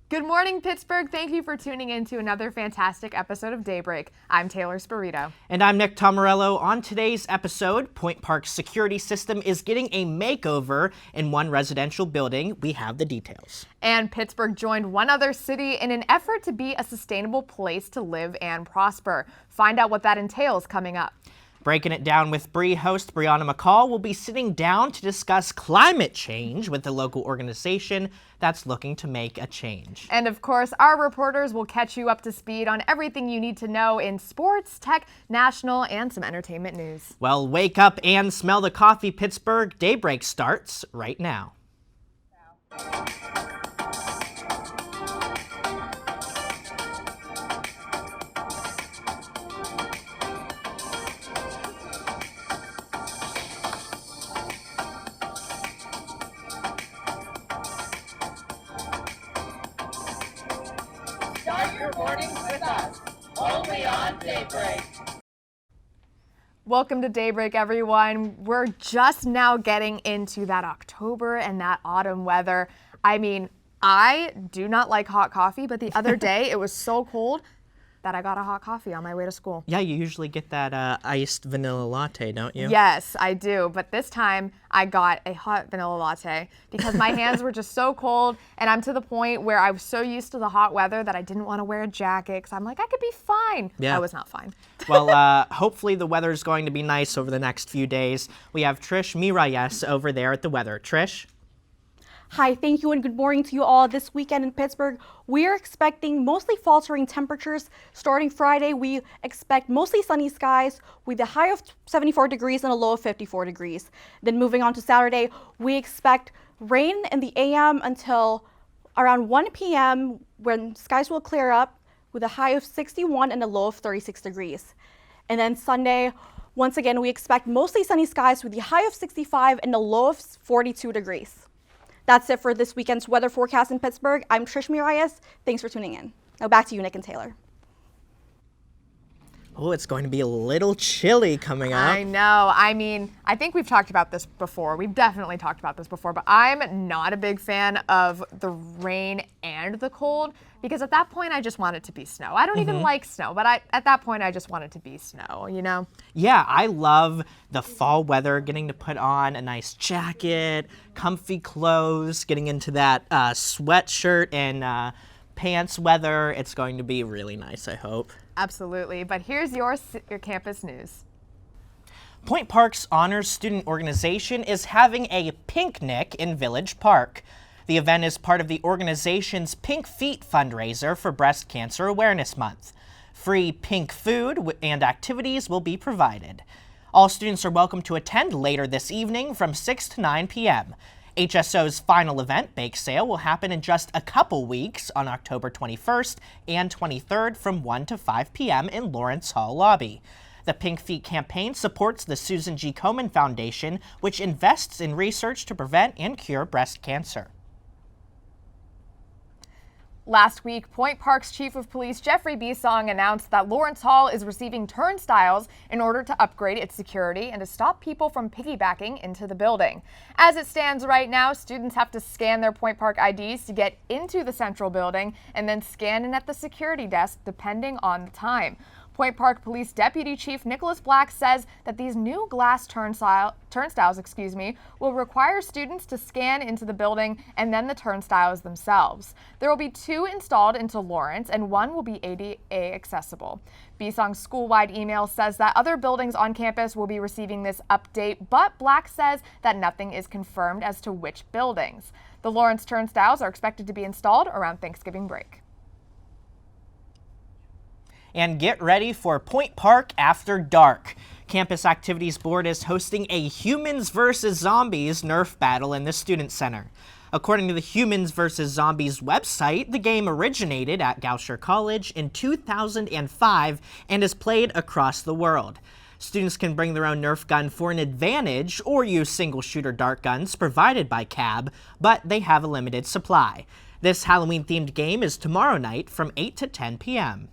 Good morning, Pittsburgh. Thank you for tuning in to another fantastic episode of Daybreak. I'm Taylor Spirito. And I'm Nick Tomarello. On today's episode, Point Park's security system is getting a makeover in one residential building. We have the details. And Pittsburgh joined one other city in an effort to be a sustainable place to live and prosper. Find out what that entails coming up. Breaking It Down with Bree host Brianna McCall will be sitting down to discuss climate change with the local organization that's looking to make a change. And of course, our reporters will catch you up to speed on everything you need to know in sports, tech, national, and some entertainment news. Well, wake up and smell the coffee, Pittsburgh. Daybreak starts right now. Start your mornings with us, only on Daybreak. Welcome to Daybreak, everyone. We're just now getting into that October and that autumn weather. I mean, I do not like hot coffee, but the other day it was so cold that I got a hot coffee on my way to school. Yeah, you usually get that iced vanilla latte, don't you? Yes, I do. But this time I got a hot vanilla latte because my hands were just so cold, and I'm to the point where I was so used to the hot weather that I didn't want to wear a jacket because I'm like, I could be fine. Yeah. I was not fine. Well, hopefully the weather is going to be nice over the next few days. We have Trish Miralles over there at the weather. Trish? Hi, thank you, and good morning to you all. This weekend in Pittsburgh, we are expecting mostly faltering temperatures. Starting Friday, we expect mostly sunny skies with a high of 74 degrees and a low of 54 degrees. Then moving on to Saturday, we expect rain in the AM until around 1 p.m. when skies will clear up with a high of 61 and a low of 36 degrees. And then Sunday, once again, we expect mostly sunny skies with a high of 65 and a low of 42 degrees. That's it for this weekend's weather forecast in Pittsburgh. I'm Trish Miralles. Thanks for tuning in. Now back to you, Nick and Taylor. Oh, it's going to be a little chilly coming up. I know. I mean, I think we've talked about this before. We've definitely talked about this before, but I'm not a big fan of the rain and the cold because at that point I just want it to be snow. I don't even like snow, but at that point I just want it to be snow, you know? Yeah, I love the fall weather, getting to put on a nice jacket, comfy clothes, getting into that sweatshirt and pants weather. It's going to be really nice, I hope. Absolutely. But here's your campus news. Point Park's Honors Student Organization is having a picnic in Village Park. The event is part of the organization's Pink Feet fundraiser for Breast Cancer Awareness Month. Free pink food and activities will be provided. All students are welcome to attend later this evening from 6 to 9 p.m. HSO's final event, Bake Sale, will happen in just a couple weeks on October 21st and 23rd from 1 to 5 p.m. in Lawrence Hall lobby. The Pink Feet campaign supports the Susan G. Komen Foundation, which invests in research to prevent and cure breast cancer. Last week, Point Park's Chief of Police Jeffrey Bisong announced that Lawrence Hall is receiving turnstiles in order to upgrade its security and to stop people from piggybacking into the building. As it stands right now, students have to scan their Point Park IDs to get into the central building and then scan in at the security desk depending on the time. Point Park Police Deputy Chief Nicholas Black says that these new glass turnstiles, will require students to scan into the building and then the turnstiles themselves. There will be 2 installed into Lawrence and 1 will be ADA accessible. Bisong's school-wide email says that other buildings on campus will be receiving this update, but Black says that nothing is confirmed as to which buildings. The Lawrence turnstiles are expected to be installed around Thanksgiving break. And get ready for Point Park After Dark. Campus Activities Board is hosting a Humans vs. Zombies Nerf battle in the Student Center. According to the Humans vs. Zombies website, the game originated at Goucher College in 2005 and is played across the world. Students can bring their own Nerf gun for an advantage or use single-shooter dart guns provided by CAB, but they have a limited supply. This Halloween-themed game is tomorrow night from 8 to 10 p.m.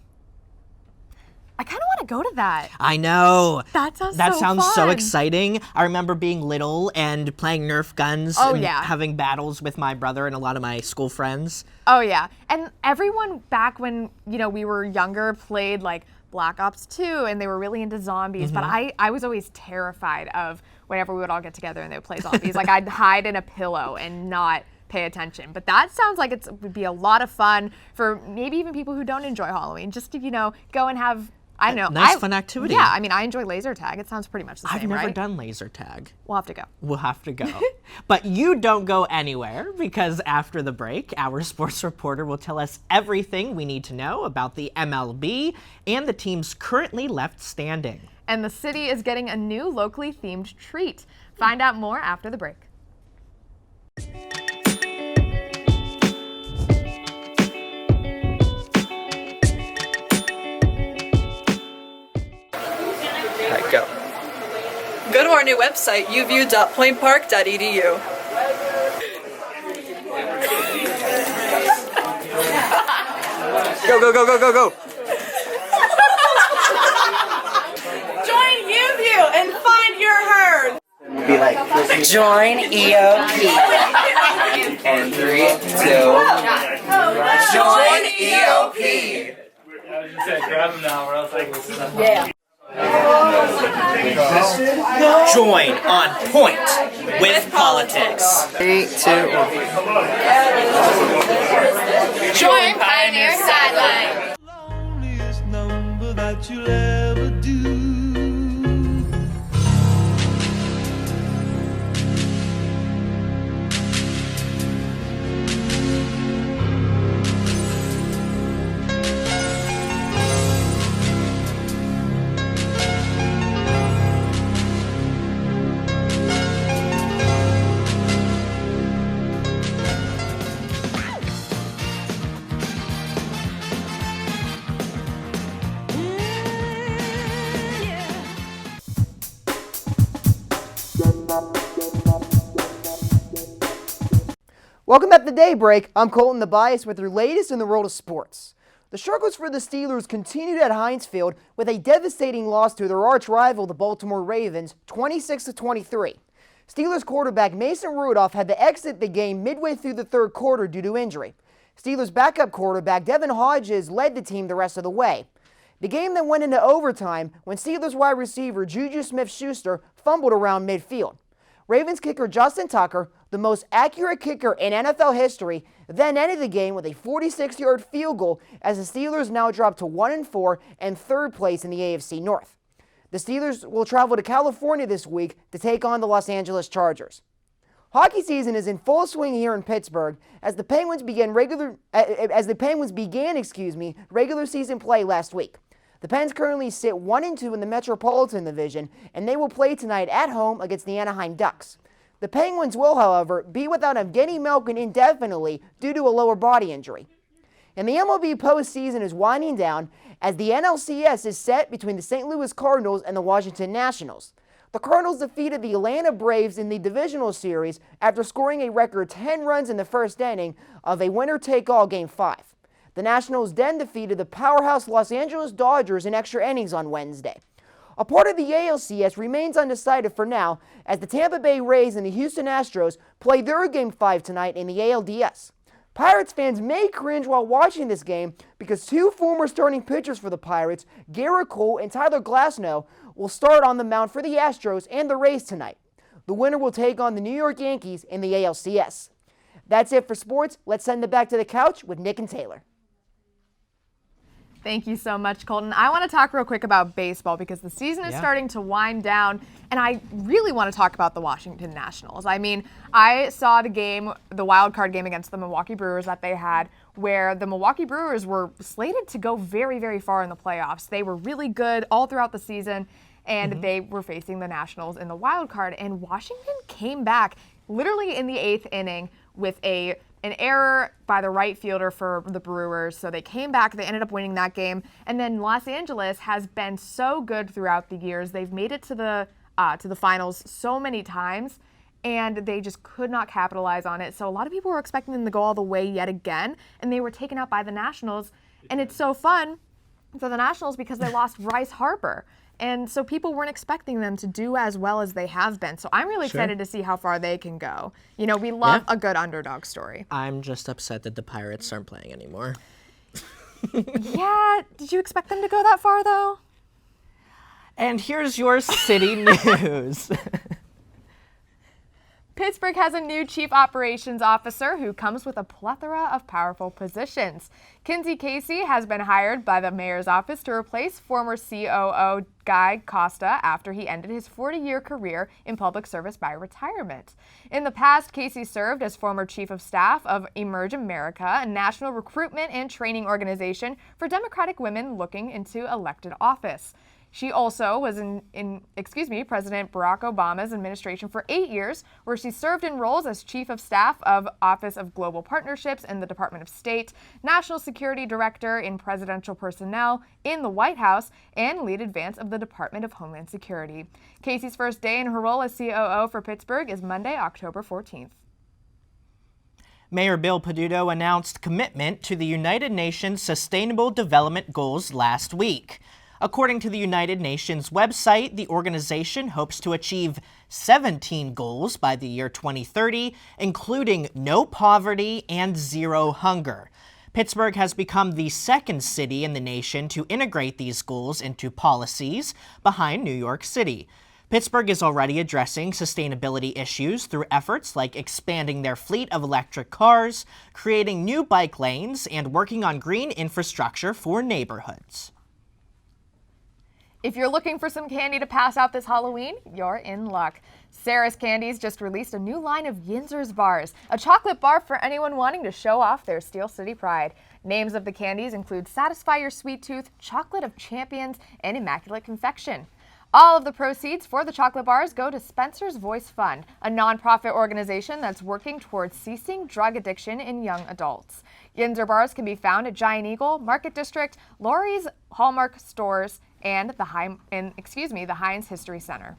I kind of want to go to that. I know. That sounds so fun. exciting. I remember being little and playing Nerf Guns and having battles with my brother and a lot of my school friends. Oh yeah. And everyone back when, we were younger played like Black Ops 2 and they were really into zombies, but I was always terrified of whenever we would all get together and they would play zombies. Like I'd hide in a pillow and not pay attention. But that sounds like it would be a lot of fun for maybe even people who don't enjoy Halloween, just to, go and have, I don't know. Nice fun activity. Yeah, I mean, I enjoy laser tag. It sounds pretty much the same, I've never right? done laser tag. We'll have to go. We'll have to go. But you don't go anywhere, because after the break, our sports reporter will tell us everything we need to know about the MLB and the teams currently left standing. And the city is getting a new locally themed treat. Find out more after the break. Go. Go to our new website, uview.pointpark.edu. Go, go, go, go, go, go. Join UView and find your herd. Be like, join EOP. And 3, 2, join EOP. I was just saying, grab them now, or else I can stuff. Yeah. Join On Point with Politics. 3, 2, 1. Join Pioneer Sideline. Loneliest number that you'll ever do. Welcome back to Daybreak. I'm Colton the Bias with your latest in the world of sports. The struggles for the Steelers continued at Heinz Field with a devastating loss to their arch rival, the Baltimore Ravens, 26-23. Steelers quarterback Mason Rudolph had to exit the game midway through the third quarter due to injury. Steelers backup quarterback Devin Hodges led the team the rest of the way. The game then went into overtime when Steelers wide receiver Juju Smith-Schuster fumbled around midfield. Ravens kicker Justin Tucker, the most accurate kicker in NFL history, then ended the game with a 46-yard field goal as the Steelers now drop to 1-4 and third place in the AFC North. The Steelers will travel to California this week to take on the Los Angeles Chargers. Hockey season is in full swing here in Pittsburgh as the Penguins began regular season play last week. The Pens currently sit 1-2 in the Metropolitan Division, and they will play tonight at home against the Anaheim Ducks. The Penguins will, however, be without Evgeny Malkin indefinitely due to a lower body injury. And the MLB postseason is winding down as the NLCS is set between the St. Louis Cardinals and the Washington Nationals. The Cardinals defeated the Atlanta Braves in the divisional series after scoring a record 10 runs in the first inning of a winner-take-all Game 5. The Nationals then defeated the powerhouse Los Angeles Dodgers in extra innings on Wednesday. A part of the ALCS remains undecided for now as the Tampa Bay Rays and the Houston Astros play their Game 5 tonight in the ALDS. Pirates fans may cringe while watching this game because two former starting pitchers for the Pirates, Garrett Cole and Tyler Glasnow, will start on the mound for the Astros and the Rays tonight. The winner will take on the New York Yankees in the ALCS. That's it for sports. Let's send it back to the couch with Nick and Taylor. Thank you so much, Colton. I want to talk real quick about baseball because the season is starting to wind down, and I really want to talk about the Washington Nationals. I mean, I saw the game, the wild card game against the Milwaukee Brewers that they had, where the Milwaukee Brewers were slated to go very, very far in the playoffs. They were really good all throughout the season, and they were facing the Nationals in the wild card, and Washington came back literally in the 8th inning with an error by the right fielder for the Brewers. So they came back, they ended up winning that game. And then Los Angeles has been so good throughout the years. They've made it to the finals so many times, and they just could not capitalize on it. So a lot of people were expecting them to go all the way yet again, and they were taken out by the Nationals. And it's so fun for the Nationals because they lost Bryce Harper. And so people weren't expecting them to do as well as they have been. So I'm really excited to see how far they can go. You know, we love a good underdog story. I'm just upset that the Pirates aren't playing anymore. Yeah, did you expect them to go that far, though? And here's your city news. Pittsburgh has a new chief operations officer who comes with a plethora of powerful positions. Kinsey Casey has been hired by the mayor's office to replace former COO Guy Costa after he ended his 40-year career in public service by retirement. In the past, Casey served as former chief of staff of Emerge America, a national recruitment and training organization for Democratic women looking into elected office. She also was in President Barack Obama's administration for 8 years, where she served in roles as Chief of Staff of Office of Global Partnerships in the Department of State, National Security Director in Presidential Personnel in the White House, and Lead Advance of the Department of Homeland Security. Casey's first day in her role as COO for Pittsburgh is Monday, October 14th. Mayor Bill Peduto announced commitment to the United Nations Sustainable Development Goals last week. According to the United Nations website, the organization hopes to achieve 17 goals by the year 2030, including no poverty and zero hunger. Pittsburgh has become the second city in the nation to integrate these goals into policies, behind New York City. Pittsburgh is already addressing sustainability issues through efforts like expanding their fleet of electric cars, creating new bike lanes, and working on green infrastructure for neighborhoods. If you're looking for some candy to pass out this Halloween, you're in luck. Sarah's Candies just released a new line of Yinzer's bars, a chocolate bar for anyone wanting to show off their Steel City pride. Names of the candies include Satisfy Your Sweet Tooth, Chocolate of Champions, and Immaculate Confection. All of the proceeds for the chocolate bars go to Spencer's Voice Fund, a nonprofit organization that's working towards ceasing drug addiction in young adults. Yinzer bars can be found at Giant Eagle, Market District, Laurie's Hallmark stores, and the Heinz History Center.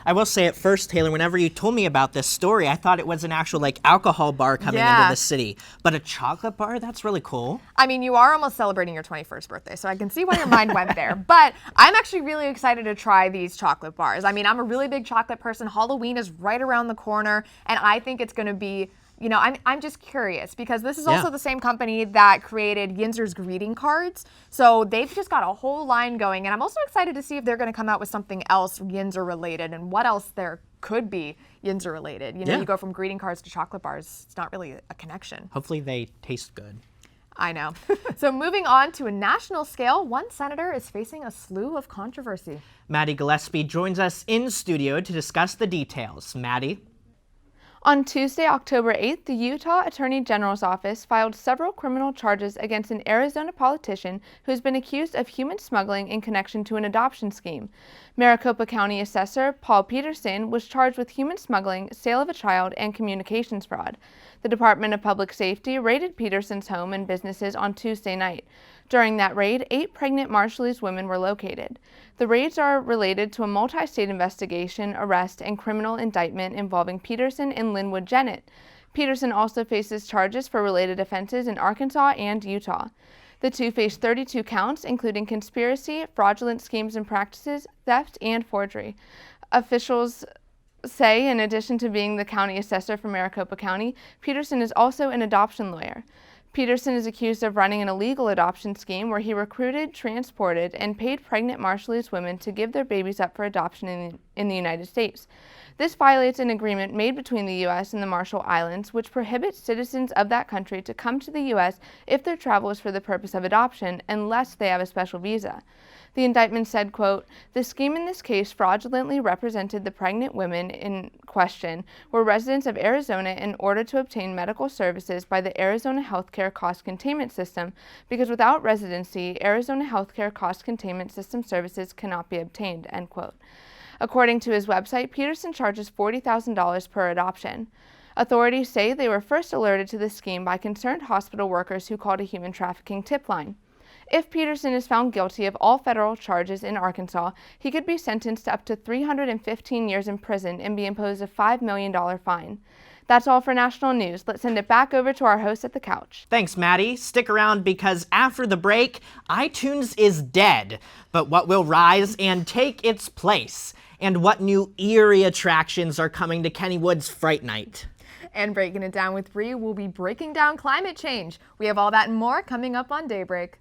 I will say at first, Taylor, whenever you told me about this story, I thought it was an actual alcohol bar coming into the city. But a chocolate bar? That's really cool. I mean, you are almost celebrating your 21st birthday, so I can see why your mind went there. But I'm actually really excited to try these chocolate bars. I mean, I'm a really big chocolate person. Halloween is right around the corner, and I think it's going to be, you know, I'm just curious because this is also the same company that created Yinzer's greeting cards. So they've just got a whole line going. And I'm also excited to see if they're going to come out with something else Yinzer related and what else there could be Yinzer related. You know, you go from greeting cards to chocolate bars. It's not really a connection. Hopefully they taste good. I know. So moving on to a national scale, one senator is facing a slew of controversy. Maddie Gillespie joins us in studio to discuss the details. Maddie? On Tuesday, October 8th, the Utah Attorney General's office filed several criminal charges against an Arizona politician who has been accused of human smuggling in connection to an adoption scheme. Maricopa County Assessor Paul Peterson was charged with human smuggling, sale of a child, and communications fraud. The Department of Public Safety raided Peterson's home and businesses on Tuesday night. During that raid, 8 pregnant Marshallese women were located. The raids are related to a multi-state investigation, arrest, and criminal indictment involving Peterson and Linwood Jennett. Peterson also faces charges for related offenses in Arkansas and Utah. The two face 32 counts, including conspiracy, fraudulent schemes and practices, theft, and forgery. Officials say, in addition to being the county assessor for Maricopa County, Peterson is also an adoption lawyer. Peterson is accused of running an illegal adoption scheme where he recruited, transported, and paid pregnant Marshallese women to give their babies up for adoption in the United States. This violates an agreement made between the U.S. and the Marshall Islands, which prohibits citizens of that country to come to the U.S. if their travel is for the purpose of adoption, unless they have a special visa. The indictment said, quote, "The scheme in this case fraudulently represented the pregnant women in question were residents of Arizona in order to obtain medical services by the Arizona Healthcare Cost Containment System, because without residency, Arizona Healthcare Cost Containment System services cannot be obtained," end quote. According to his website, Peterson charges $40,000 per adoption. Authorities say they were first alerted to the scheme by concerned hospital workers who called a human trafficking tip line. If Peterson is found guilty of all federal charges in Arkansas, he could be sentenced to up to 315 years in prison and be imposed a $5 million fine. That's all for national news. Let's send it back over to our host at the couch. Thanks, Maddie. Stick around because after the break, iTunes is dead. But what will rise and take its place? And what new eerie attractions are coming to Kennywood's Fright Night? And Breaking It Down with Bree will be breaking down climate change. We have all that and more coming up on Daybreak.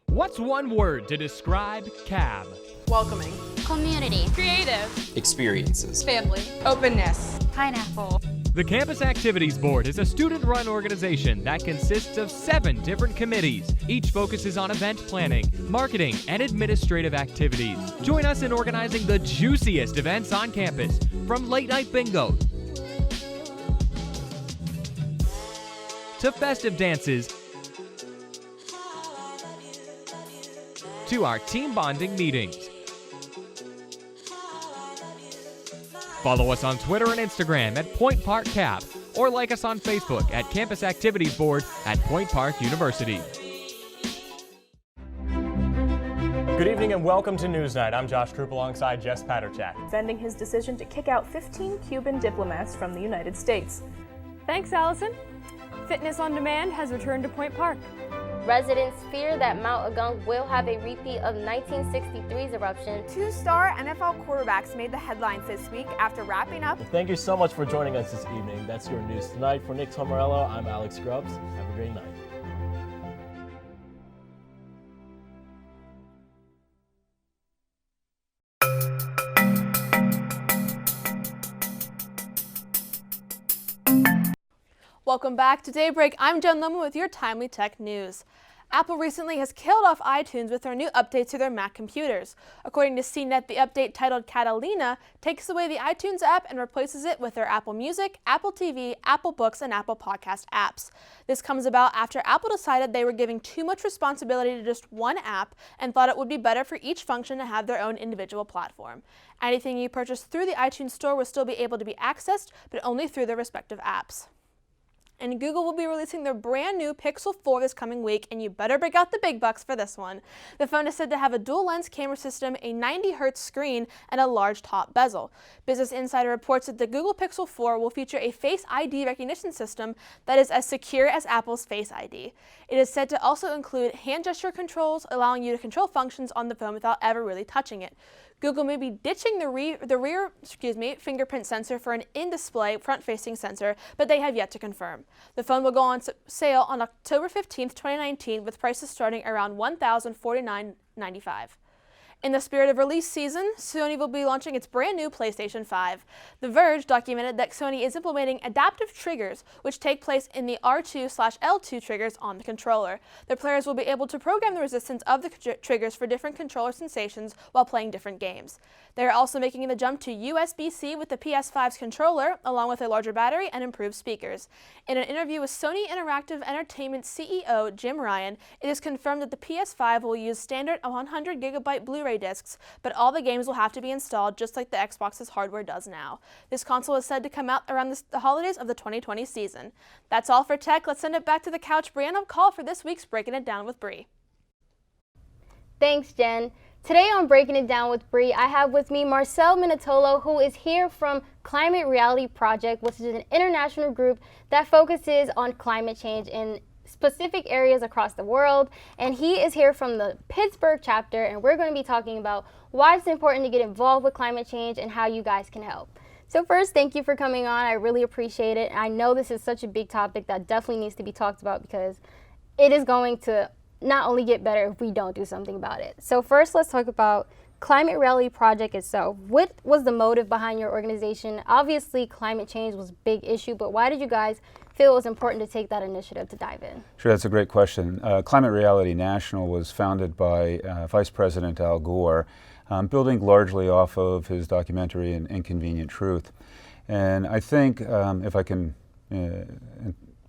What's one word to describe CAB? Welcoming. Community. Creative. Experiences. Family. Openness. Pineapple. The Campus Activities Board is a student-run organization that consists of 7 different committees. Each focuses on event planning, marketing, and administrative activities. Join us in organizing the juiciest events on campus, from late-night bingo to festive dances to our team bonding meetings. Follow us on Twitter and Instagram at Point Park Cap, or like us on Facebook at Campus Activities Board at Point Park University. Good evening and welcome to Newsnight. I'm Josh Troop alongside Jess Paterchak. Defending his decision to kick out 15 Cuban diplomats from the United States. Thanks, Allison. Fitness on Demand has returned to Point Park. Residents fear that Mount Agung will have a repeat of 1963's eruption. 2-star NFL quarterbacks made the headlines this week after wrapping up. Thank you so much for joining us this evening. That's your news tonight. For Nick Tomarello, I'm Alex Grubbs. Have a great night. Welcome back to Daybreak. I'm Jen Lemon with your timely tech news. Apple recently has killed off iTunes with their new updates to their Mac computers. According to CNET, the update titled Catalina takes away the iTunes app and replaces it with their Apple Music, Apple TV, Apple Books, and Apple Podcast apps. This comes about after Apple decided they were giving too much responsibility to just one app and thought it would be better for each function to have their own individual platform. Anything you purchase through the iTunes Store will still be able to be accessed, but only through their respective apps. And Google will be releasing their brand new Pixel 4 this coming week, and you better break out the big bucks for this one. The phone is said to have a dual lens camera system, a 90Hz screen, and a large top bezel. Business Insider reports that the Google Pixel 4 will feature a Face ID recognition system that is as secure as Apple's Face ID. It is said to also include hand gesture controls, allowing you to control functions on the phone without ever really touching it. Google may be ditching the rear fingerprint sensor for an in-display front-facing sensor, but they have yet to confirm. The phone will go on sale on October 15th, 2019, with prices starting around $1,049.95. In the spirit of release season, Sony will be launching its brand new PlayStation 5. The Verge documented that Sony is implementing adaptive triggers, which take place in the R2/L2 triggers on the controller. The players will be able to program the resistance of the triggers for different controller sensations while playing different games. They are also making the jump to USB-C with the PS5's controller, along with a larger battery and improved speakers. In an interview with Sony Interactive Entertainment CEO Jim Ryan, it is confirmed that the PS5 will use standard 100GB Blu-ray discs, but all the games will have to be installed just like the Xbox's hardware does now. This console is said to come out around the holidays of the 2020 season. That's all for tech. Let's send it back to the couch. Brianna McCall for this week's Breaking It Down with Bree. Thanks, Jen. Today on Breaking It Down with Bree, I have with me Marcel Minatolo, who is here from Climate Reality Project, which is an international group that focuses on climate change in specific areas across the world. And he is here from the Pittsburgh chapter, and we're going to be talking about why it's important to get involved with climate change and how you guys can help. So first, thank you for coming on. I really appreciate it. And I know this is such a big topic that definitely needs to be talked about because it is going to not only get better if we don't do something about it. So first, let's talk about Climate Reality Project itself. What was the motive behind your organization? Obviously, climate change was a big issue, but why did you guys feel it was important to take that initiative to dive in? Sure, that's a great question. Climate Reality National was founded by Vice President Al Gore, building largely off of his documentary Inconvenient Truth. And I think if I can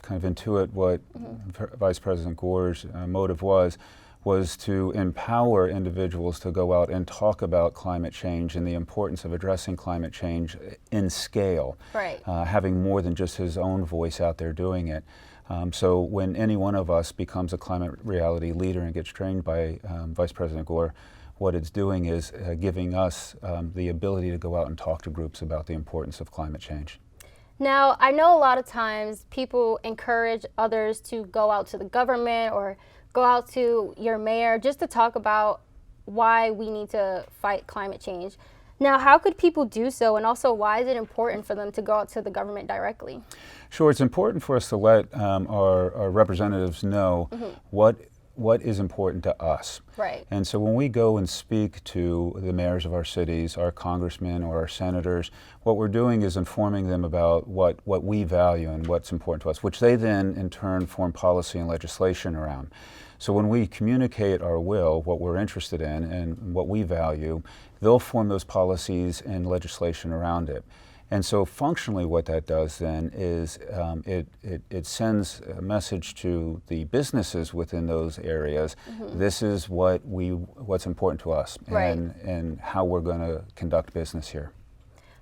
kind of intuit what Vice President Gore's motive was to empower individuals to go out and talk about climate change and the importance of addressing climate change in scale, right. Having more than just his own voice out there doing it. So when any one of us becomes a climate reality leader and gets trained by Vice President Gore, what it's doing is giving us the ability to go out and talk to groups about the importance of climate change. Now, I know a lot of times people encourage others to go out to the government or go out to your mayor just to talk about why we need to fight climate change. Now, how could people do so, and also why is it important for them to go out to the government directly? Sure, it's important for us to let our representatives know what is important to us. Right. And so when we go and speak to the mayors of our cities, our congressmen or our senators, what we're doing is informing them about what we value and what's important to us, which they then in turn form policy and legislation around. So when we communicate our will, what we're interested in and what we value, they'll form those policies and legislation around it. And so functionally what that does then is it sends a message to the businesses within those areas. This is what's important to us, right, and how we're going to conduct business here.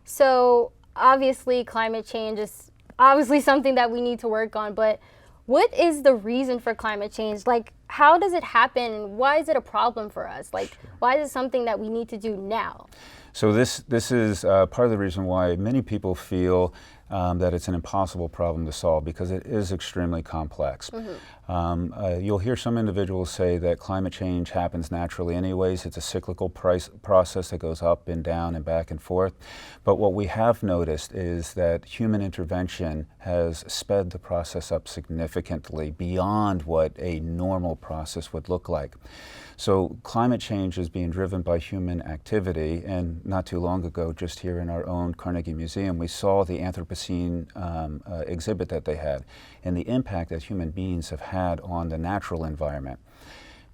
So obviously climate change is obviously something that we need to work on, but what is the reason for climate change? Like, how does it happen? Why is it a problem for us? Like, why is it something that we need to do now? So this is part of the reason why many people feel that it's an impossible problem to solve, because it is extremely complex. You'll hear some individuals say that climate change happens naturally anyways. It's a cyclical process that goes up and down and back and forth. But what we have noticed is that human intervention has sped the process up significantly beyond what a normal process would look like. So climate change is being driven by human activity, and not too long ago, just here in our own Carnegie Museum, we saw the Anthropocene exhibit that they had and the impact that human beings have had on the natural environment.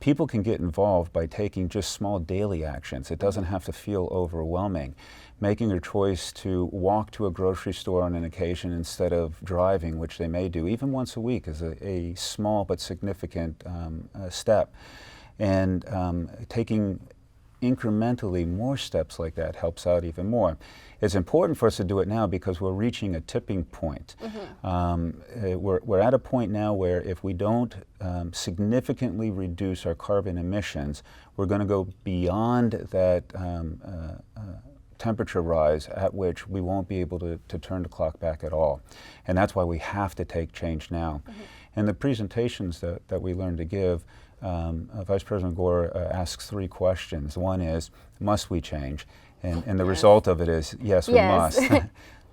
People can get involved by taking just small daily actions. It doesn't have to feel overwhelming. Making a choice to walk to a grocery store on an occasion instead of driving, which they may do even once a week, is a small but significant step. And taking incrementally more steps like that helps out even more. It's important for us to do it now because we're reaching a tipping point. We're at a point now where if we don't significantly reduce our carbon emissions, we're going to go beyond that temperature rise at which we won't be able to turn the clock back at all. And that's why we have to take change now. And the presentations that we learned to give, Vice President Gore asks 3 questions. One is, must we change? And the result of it is, yes, we must.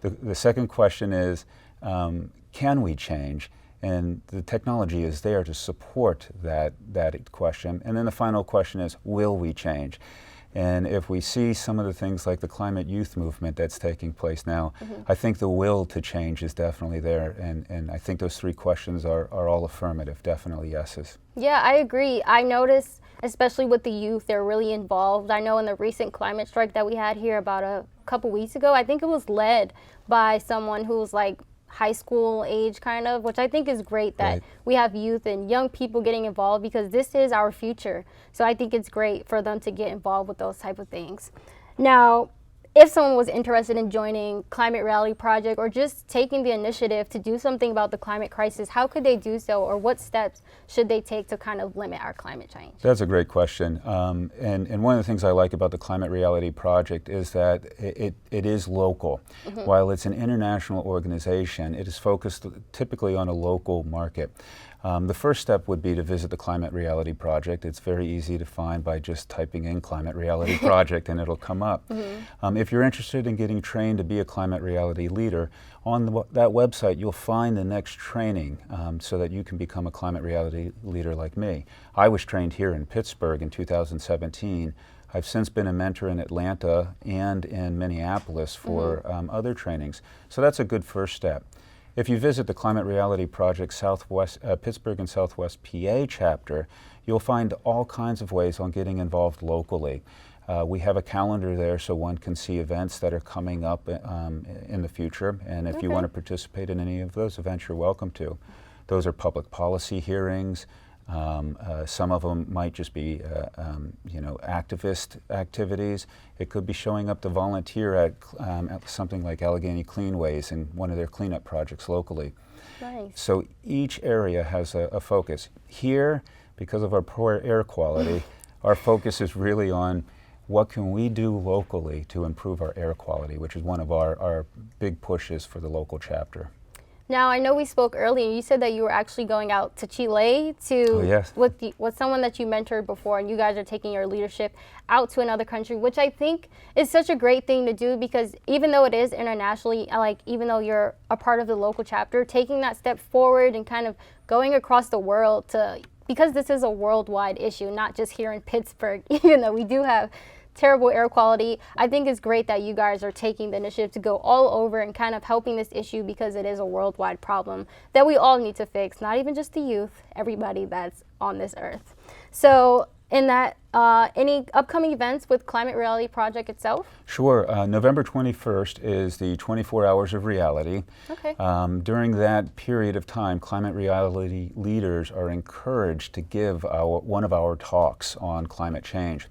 The second question is, can we change? And the technology is there to support that question. And then the final question is, will we change? And if we see some of the things like the climate youth movement that's taking place now, I think the will to change is definitely there. And I think those 3 questions are all affirmative, definitely yeses. Yeah, I agree. I noticed, especially with the youth, they're really involved. I know in the recent climate strike that we had here about a couple weeks ago, I think it was led by someone who was like high school age kind of, which I think is great that we have youth and young people getting involved, because this is our future. So I think it's great for them to get involved with those type of things. Now, if someone was interested in joining Climate Reality Project or just taking the initiative to do something about the climate crisis, how could they do so, or what steps should they take to kind of limit our climate change? That's a great question. And one of the things I like about the Climate Reality Project is that it is local. While it's an international organization, it is focused typically on a local market. The first step would be to visit the Climate Reality Project. It's very easy to find by just typing in Climate Reality Project and it'll come up. If you're interested in getting trained to be a climate reality leader, on that website you'll find the next training so that you can become a climate reality leader like me. I was trained here in Pittsburgh in 2017. I've since been a mentor in Atlanta and in Minneapolis for other trainings. So that's a good first step. If you visit the Climate Reality Project Pittsburgh and Southwest PA chapter, you'll find all kinds of ways on getting involved locally. We have a calendar there so one can see events that are coming up in the future, and if you want to participate in any of those events, you're welcome to. Those are public policy hearings. Some of them might just be activist activities. It could be showing up to volunteer at something like Allegheny Cleanways in one of their cleanup projects locally. Nice. So each area has a focus. Here, because of our poor air quality, our focus is really on what can we do locally to improve our air quality, which is one of our big pushes for the local chapter. Now, I know we spoke earlier. You said that you were actually going out to Chile with someone that you mentored before, and you guys are taking your leadership out to another country, which I think is such a great thing to do, because even though it is internationally, like even though you're a part of the local chapter, taking that step forward and kind of going across the world because this is a worldwide issue, not just here in Pittsburgh, even though we do have terrible air quality. I think it's great that you guys are taking the initiative to go all over and kind of helping this issue, because it is a worldwide problem that we all need to fix, not even just the youth, everybody that's on this earth. So in that, any upcoming events with Climate Reality Project itself? Sure. November 21st is the 24 Hours of Reality. Okay. During that period of time, climate reality leaders are encouraged to give one of our talks on climate change.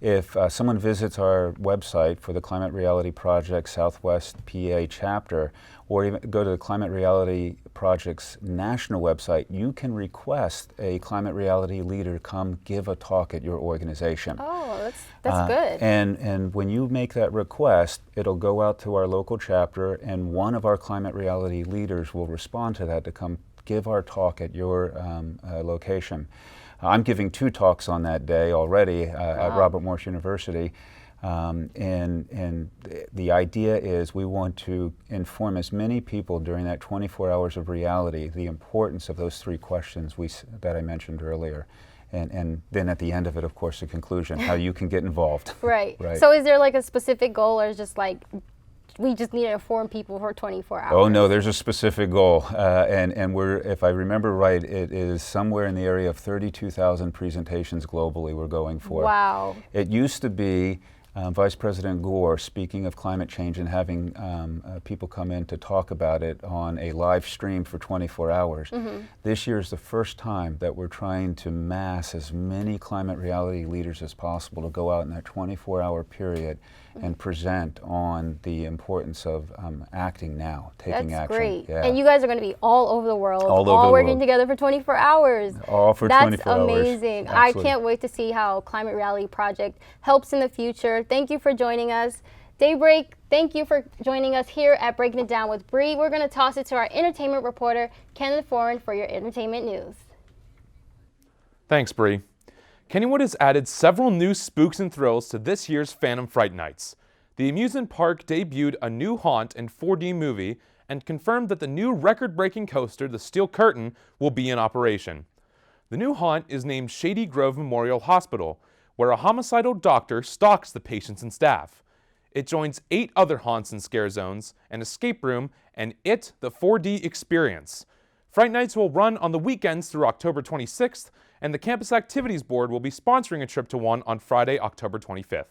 If someone visits our website for the Climate Reality Project Southwest PA chapter, or even go to the Climate Reality Project's national website, you can request a climate reality leader come give a talk at your organization. Oh, that's good. And when you make that request, it'll go out to our local chapter, and one of our climate reality leaders will respond to that to come give our talk at your location. I'm giving 2 talks on that day already at Robert Morris University, and the idea is we want to inform as many people during that 24 hours of reality the importance of those 3 questions that I mentioned earlier, and then at the end of it, of course, the conclusion, how you can get involved. Right. So is there like a specific goal, or is just like we just need to inform people for 24 hours? Oh no, there's a specific goal, and we're, if I remember right, it is somewhere in the area of 32,000 presentations globally we're going for. Wow. It used to be Vice President Gore speaking of climate change and having people come in to talk about it on a live stream for 24 hours. This year is the first time that we're trying to mass as many climate reality leaders as possible to go out in that 24-hour period and present on the importance of acting now, taking action. That's great. Yeah. And you guys are going to be all over the world, all working together for 24 hours. All for 24 hours. That's amazing. Absolutely. I can't wait to see how Climate Reality Project helps in the future. Thank you for joining us. Daybreak, thank you for joining us here at Breaking It Down with Bree. We're going to toss it to our entertainment reporter, Kenneth Foran, for your entertainment news. Thanks, Bree. Kennywood has added several new spooks and thrills to this year's Phantom Fright Nights. The amusement park debuted a new haunt and 4D movie and confirmed that the new record-breaking coaster, the Steel Curtain, will be in operation. The new haunt is named Shady Grove Memorial Hospital, where a homicidal doctor stalks the patients and staff. It joins 8 other haunts and scare zones, an escape room, and It, the 4D Experience. Fright Nights will run on the weekends through October 26th, and the Campus Activities Board will be sponsoring a trip to one on Friday, October 25th.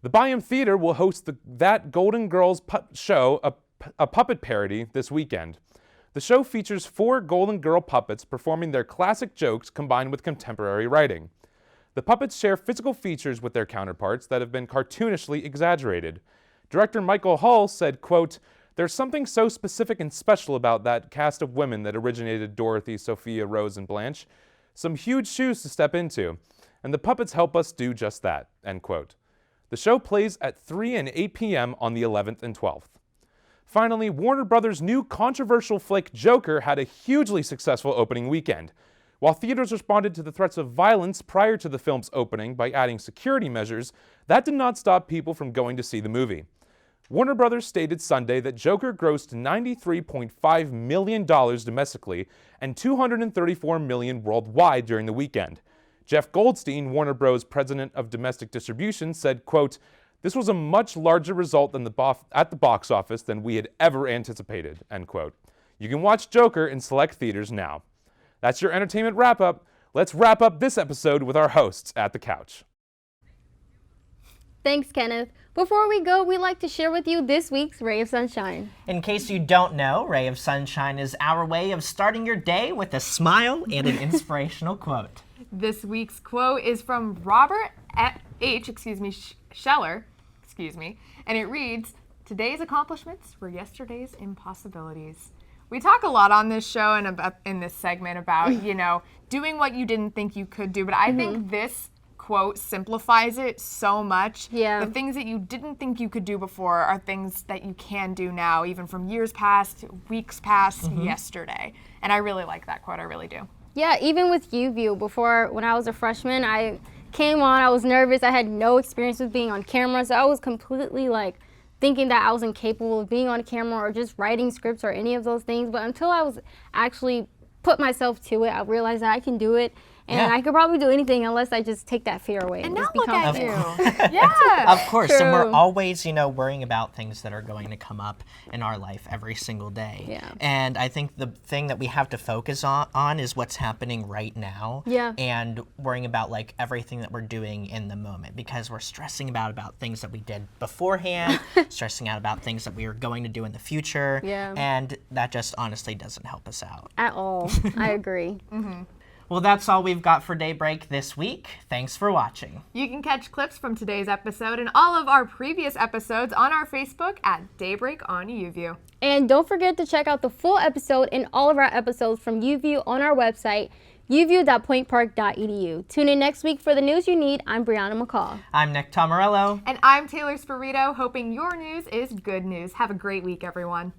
The Byam Theater will host That Golden Girls show, a puppet parody, this weekend. The show features 4 Golden Girl puppets performing their classic jokes combined with contemporary writing. The puppets share physical features with their counterparts that have been cartoonishly exaggerated. Director Michael Hull said, quote, "There's something so specific and special about that cast of women that originated Dorothy, Sophia, Rose, and Blanche. Some huge shoes to step into, and the puppets help us do just that," end quote. The show plays at 3 and 8 p.m. on the 11th and 12th. Finally, Warner Brothers' new controversial flick Joker had a hugely successful opening weekend. While theaters responded to the threats of violence prior to the film's opening by adding security measures, that did not stop people from going to see the movie. Warner Brothers stated Sunday that Joker grossed $93.5 million domestically and $234 million worldwide during the weekend. Jeff Goldstein, Warner Bros. President of Domestic Distribution, said, quote, "This was a much larger result than at the box office than we had ever anticipated," end quote. You can watch Joker in select theaters now. That's your entertainment wrap-up. Let's wrap up this episode with our hosts at the couch. Thanks, Kenneth. Before we go, we'd like to share with you this week's Ray of Sunshine. In case you don't know, Ray of Sunshine is our way of starting your day with a smile and an inspirational quote. This week's quote is from Robert Scheller, and it reads, "Today's accomplishments were yesterday's impossibilities." We talk a lot on this show and in this segment about, doing what you didn't think you could do, but I think this quote simplifies it so much. Yeah. The things that you didn't think you could do before are things that you can do now, even from years past, weeks past, yesterday. And I really like that quote, I really do. Yeah, even with UView, before when I was a freshman, I came on, I was nervous, I had no experience with being on camera, so I was completely like thinking that I was incapable of being on camera or just writing scripts or any of those things. But until I was actually put myself to it, I realized that I can do it. And I could probably do anything unless I just take that fear away. And just now look become at confident. you. Yeah. Of course, and we're True. always, worrying about things that are going to come up in our life every single day. Yeah. And I think the thing that we have to focus on is what's happening right now. Yeah. And worrying about like everything that we're doing in the moment, because we're stressing about things that we did beforehand, stressing out about things that we are going to do in the future. Yeah. And that just honestly doesn't help us out. At all. I agree. Well, that's all we've got for Daybreak this week. Thanks for watching. You can catch clips from today's episode and all of our previous episodes on our Facebook at Daybreak on UView. And don't forget to check out the full episode and all of our episodes from UView on our website, uview.pointpark.edu. Tune in next week for the news you need. I'm Brianna McCall. I'm Nick Tomarello. And I'm Taylor Spirito, hoping your news is good news. Have a great week, everyone.